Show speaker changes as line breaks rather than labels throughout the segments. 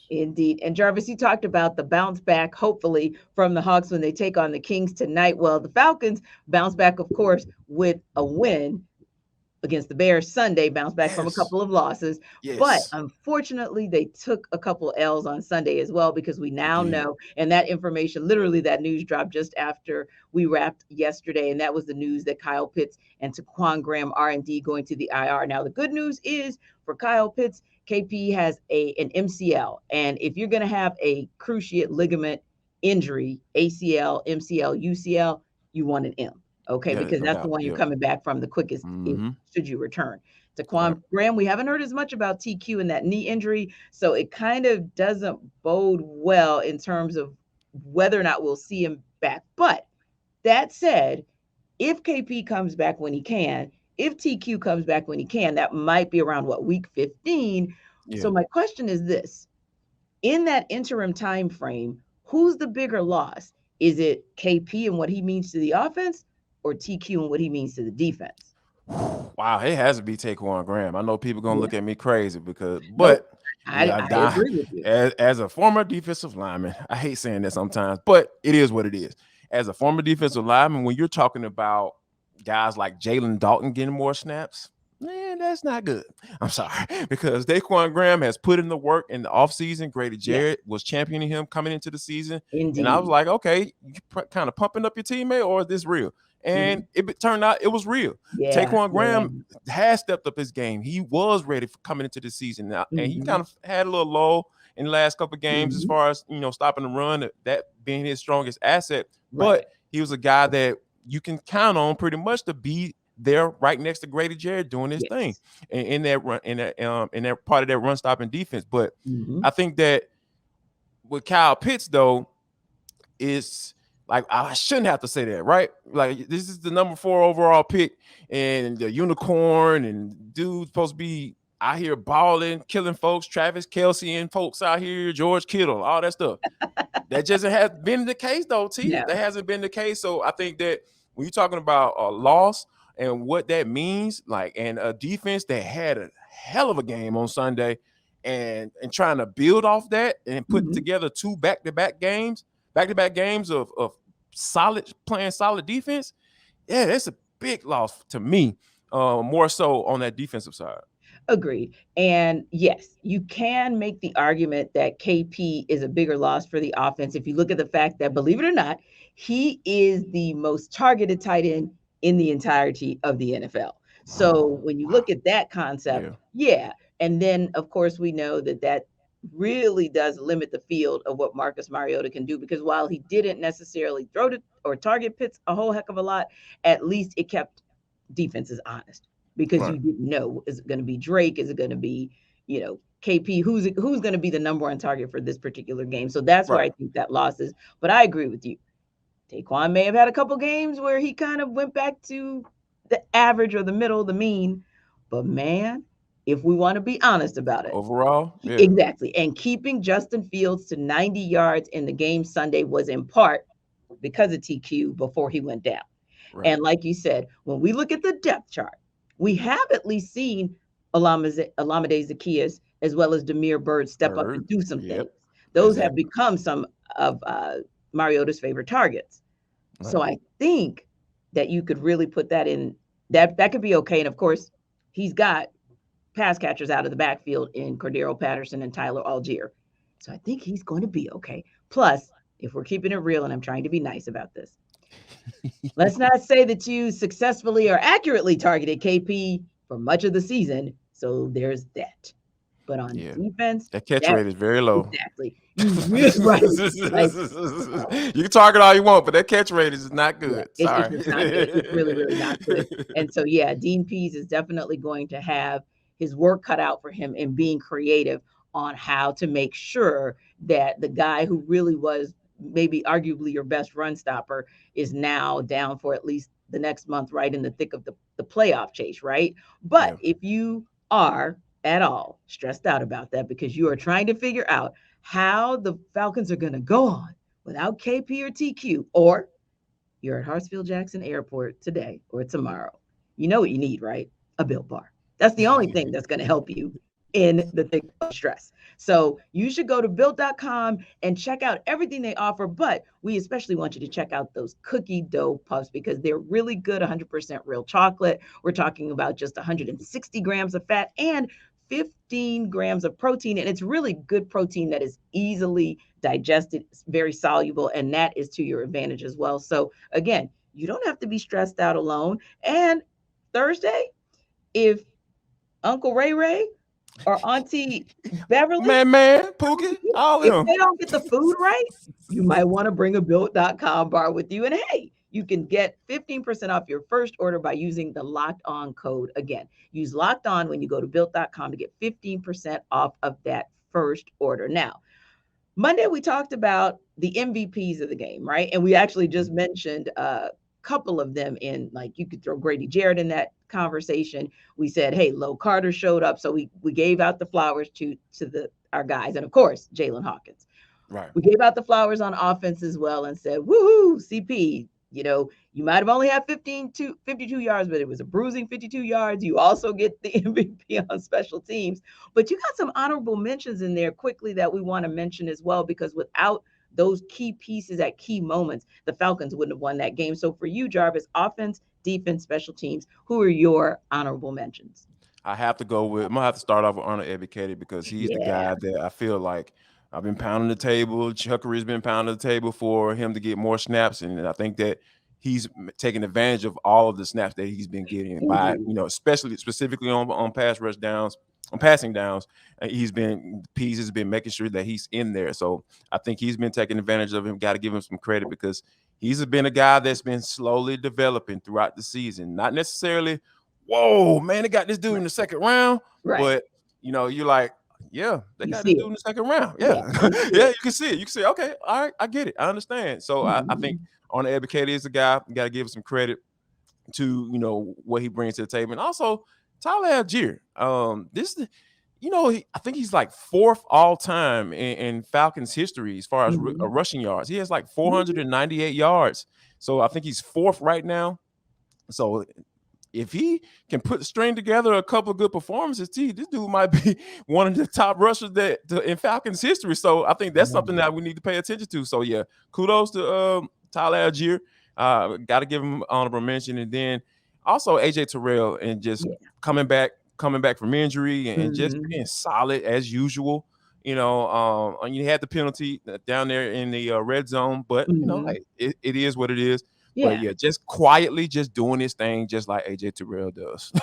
Indeed. And Jarvis, you talked about the bounce back, hopefully, from the Hawks when they take on the Kings tonight. Well, the Falcons bounce back, of course, with a win against the Bears Sunday, bounced back from a
Yes.
couple of losses. But
Yes.
unfortunately, they took a couple of L's on Sunday as well, because we
They
now
did.
know, and that information, literally that news dropped just after we wrapped yesterday, and that was the news that Kyle Pitts and Taquan Graham are indeed going to the IR. Now, the good news is for Kyle Pitts, KP has an MCL, and if you're going to have a cruciate ligament injury, ACL, MCL, UCL, you want an M. Okay,
Yeah,
because
no
that's the
doubt.
one you're
Yeah.
coming back from the quickest if
Mm-hmm.
should you return.
Right.
Taquan Graham, we haven't heard as much about TQ and that knee injury, so it kind of doesn't bode well in terms of whether or not we'll see him back. But that said, if KP comes back when he can, if TQ comes back when he can, that might be around what, week 15. So
Yeah.
my question is this: in that interim time frame, who's the bigger loss? Is it KP and what he means to the offense, or TQ and what he means to the defense?
Wow, it has to be Taquan Graham. I know people gonna
Yeah.
look at me crazy
Nope.
but
I agree with you.
as a former defensive lineman, I hate saying that sometimes, but it is what it is. As a former defensive lineman, when you're talking about guys like Jalen Dalton getting more snaps, man, that's not good. I'm sorry, because Daquan Graham has put in the work in the offseason. Grady
Yes,
Jarrett was championing him coming into the season. And I was
indeed.
like, okay, you kind of pumping up your teammate, or is this real? And
Mhm.
turned out it was real.
Yeah,
Taquan
yeah.
Graham has stepped up his game. He was ready for coming into the season now, and he
Mhm,
kind of had a little lull in the last couple of games as
mhm.
far as stopping the run, that being his strongest asset.
Right,
But he was a guy that you can count on pretty much to be there right next to Grady Jarrett doing his thing
yes.
in that run in that part of that run stopping defense. But
Mhm.
I think that with Kyle Pitts though, is like I shouldn't have to say that, right? Like this is the number 4 overall pick and the unicorn and dude's supposed to be out here balling, killing folks, Travis Kelsey and folks out here, George Kittle, all that stuff. That just has been the case though, T. That
No.
hasn't been the case. So I think that when you're talking about a loss and what that means, like, and a defense that had a hell of a game on Sunday and trying to build off that and put
Mhm.
together 2 back-to-back games of solid playing solid defense, yeah, that's a big loss to me. More so on that defensive side.
Agreed. And yes, you can make the argument that KP is a bigger loss for the offense if you look at the fact that, believe it or not, he is the most targeted tight end in the entirety of the NFL. So when you
Wow.
look at that concept,
Yeah.
yeah. And then, of course, we know that that really does limit the field of what Marcus Mariota can do, because while he didn't necessarily throw to or target Pitts a whole heck of a lot, at least it kept defenses honest, because
Right.
you didn't know, is it going to be Drake, is it going to be KP, who's going to be the number one target for this particular game. So that's where
Right.
I think that loss is. But I agree with you. Taquan may have had a couple games where he kind of went back to the average or the middle, the mean. But man, if we want to be honest about it,
Overall, yeah.
exactly. And keeping Justin Fields to 90 yards in the game Sunday was in part because of TQ before he went down.
Right.
And like you said, when we look at the depth chart, we have at least seen Olamide Zaccheaus as well as Demir Bird step up
Bird.
and do some
Yep.
things. Those have
Exactly.
become some of Mariota's favorite targets.
Right.
So I think that you could really put that in, that could be okay. And of course, he's got pass catchers out of the backfield in Cordero Patterson and Tyler Algier. So I think he's going to be okay. Plus, if we're keeping it real, and I'm trying to be nice about this, let's not say that you successfully or accurately targeted KP for much of the season. So there's that. But on
Yeah.
defense,
That catch
that
rate is very low.
exactly. You really right. Like,
You can talk it all you want, but that catch rate is not
yeah,
good.
it's
Sorry.
just not good. It's really, really not good. And so, yeah, Dean Pease is definitely going to have his work cut out for him in being creative on how to make sure that the guy who really was maybe arguably your best run stopper is now down for at least the next month, right in the thick of the playoff chase, right? But
Yeah.
if you are at all stressed out about that because you are trying to figure out how the Falcons are going to go on without KP or TQ, or you're at Hartsfield Jackson Airport today or tomorrow, you know what you need, right? A Built Bar. That's the only thing that's going to help you in the thick of stress. So you should go to built.com and check out everything they offer. But we especially want you to check out those cookie dough puffs because they're really good, 100% real chocolate. We're talking about just 160 grams of fat and 15 grams of protein. And it's really good protein that is easily digested, it's very soluble, and that is to your advantage as well. So again, you don't have to be stressed out alone. And Thursday, if Uncle Ray Ray or Auntie Beverly,
Pookie, all of
if
them.
they don't get the food right, you might want to bring a built.com bar with you. And hey, you can get 15% off your first order by using the locked on code. Again, use locked on when you go to built.com to get 15% off of that first order. Now, Monday, we talked about the MVPs of the game, right? And we actually just mentioned a couple of them in, like, you could throw Grady Jarrett in that conversation. We said, hey, Lo Carter showed up. So we gave out the flowers to our guys. And of course, Jalen Hawkins.
Right.
We gave out the flowers on offense as well and said, woohoo, CP, you might have only had 52 yards, but it was a bruising 52 yards. You also get the MVP on special teams. But you got some honorable mentions in there quickly that we want to mention as well, because without those key pieces at key moments, the Falcons wouldn't have won that game. So for you, Jarvis, offense, defense, special teams, who are your honorable mentions?
I'm going to have to start off with Arnold Ebiketie because he's the guy that I feel like I've been pounding the table. Chuckery's been pounding the table for him to get more snaps. And I think that he's taking advantage of all of the snaps that he's been getting by, especially specifically on pass rush downs, on passing downs. Pease has been making sure that he's in there. So I think he's been taking advantage of him. Got to give him some credit because he's been a guy that's been slowly developing throughout the season. Not necessarily, whoa, man, they got this dude in the second round.
Right.
But, you're like, yeah, they got this dude in the second round. Yeah. Yeah, you can see it. You can say, okay, all right, I get it. I understand. So I think Arnold Ebiketie is a guy. You got to give him some credit to, what he brings to the table. And also, Tyler Algier. I think he's like fourth all time in Falcons history as far as rushing yards. He has like 498 yards. So I think he's fourth right now. So if he can string together a couple of good performances, this dude might be one of the top rushers in Falcons history. So I think that's something that we need to pay attention to. So yeah, kudos to Tyler Algier. Got to give him honorable mention, and then also AJ Terrell and just coming back from injury and just being solid as usual. You had the penalty down there in the red zone, but it is what it is. Yeah. But yeah, just quietly, just doing his thing, just like AJ Terrell does.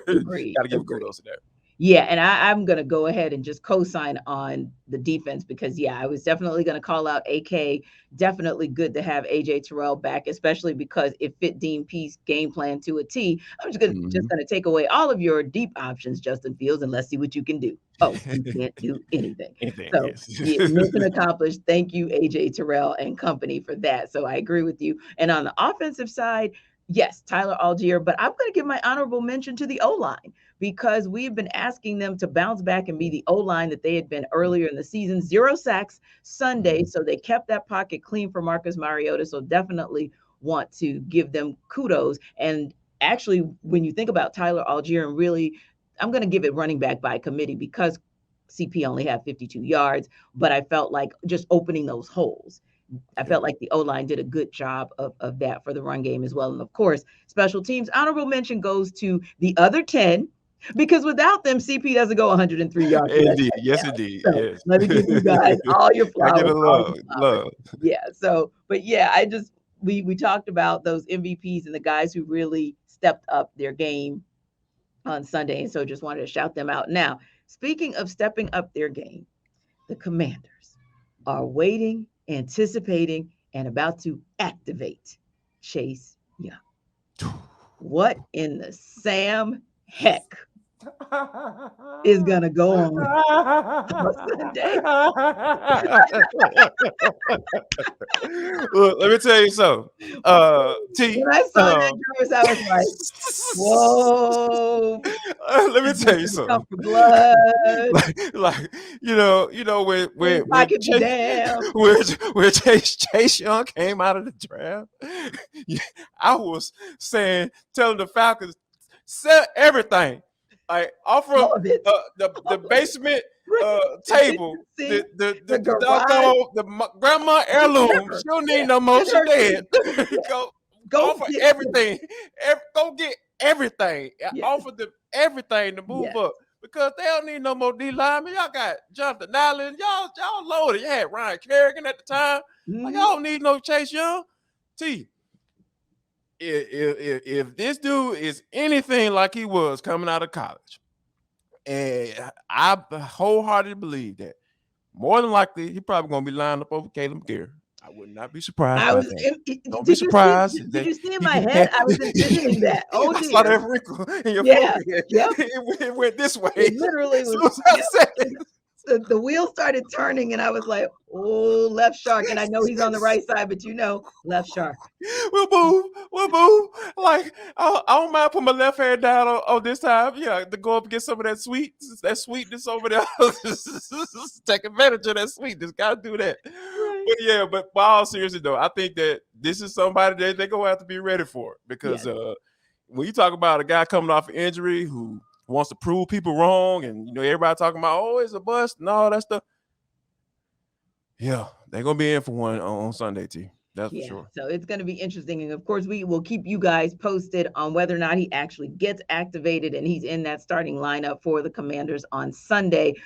Agreed.
Got to give kudos to that.
Yeah, and I'm going to go ahead and just co-sign on the defense because, I was definitely going to call out AK. Definitely good to have AJ Terrell back, especially because it fit Dean Peace's game plan to a T. I'm just going to take away all of your deep options, Justin Fields, and let's see what you can do. Oh, you can't do anything. So, mission accomplished. Thank you, AJ Terrell and company, for that. So I agree with you. And on the offensive side, yes, Tyler Algier, but I'm going to give my honorable mention to the O-line because we've been asking them to bounce back and be the O-line that they had been earlier in the season. 0 sacks Sunday, so they kept that pocket clean for Marcus Mariota, so definitely want to give them kudos. And actually, when you think about Tyler Algier, and really, I'm going to give it running back by committee because CP only had 52 yards, but I felt like just opening those holes. I felt like the O-line did a good job of that for the run game as well. And of course, special teams, honorable mention goes to the other 10, because without them, CP doesn't go 103 yards.
Indeed. Yes, indeed.
So
yes.
Let me give you guys all your flowers.
I give it love.
Yeah. So, but yeah, we talked about those MVPs and the guys who really stepped up their game on Sunday. And so just wanted to shout them out. Now, speaking of stepping up their game, the Commanders are waiting, anticipating, and about to activate Chase Young. What in the Sam heck is gonna go on Sunday?
Well, let me tell you something. T.
When I saw that, Jarvis, I was like, "Whoa!"
Let me tell you something.
Blood.
When Chase Young came out of the draft, I was telling the Falcons, sell everything. Like offer the basement table,
See?
the
garage.
doggone grandma heirloom.
Whatever.
She don't need
Yeah,
no more.
send
She
her
dead.
yeah.
Go
Go
offer
get
everything. Go get everything.
yeah.
Offer them everything to move
Yes.
up because they don't need no more D linemen. Y'all got Jonathan Allen. Y'all loaded. You had Ryan Kerrigan at the time. Like, y'all don't need no Chase Young. T. If this dude is anything like he was coming out of college, and I wholeheartedly believe that more than likely he probably gonna be lined up over Caleb McGarry. I would not be surprised
I
by
was.
that. Don't be
Did you
surprised
see? Did
that
you see in
he
my
get
head?
that.
I was envisioning that. Oh
I saw
dear.
that wrinkle in your
Yeah.
forehead.
Yep.
It went this way.
It literally
As
was.
soon as I
Yep.
said it.
The wheel started turning, and I was like, "Oh, left shark!" And I know he's on the right side, but left shark.
We'll move. Like I don't mind putting my left hand down on this time. Yeah, to go up and get some of that sweetness over there. Take advantage of that sweetness. Gotta do that.
Right.
But yeah, but by all seriously though, I think that this is somebody that they're gonna have to be ready for because when you talk about a guy coming off an injury who wants to prove people wrong, and everybody talking about it's a bust and all that stuff. Yeah, they're gonna be in for one on Sunday, T. That's for sure.
So it's going to be interesting. And of course, we will keep you guys posted on whether or not he actually gets activated and he's in that starting lineup for the Commanders on Sunday.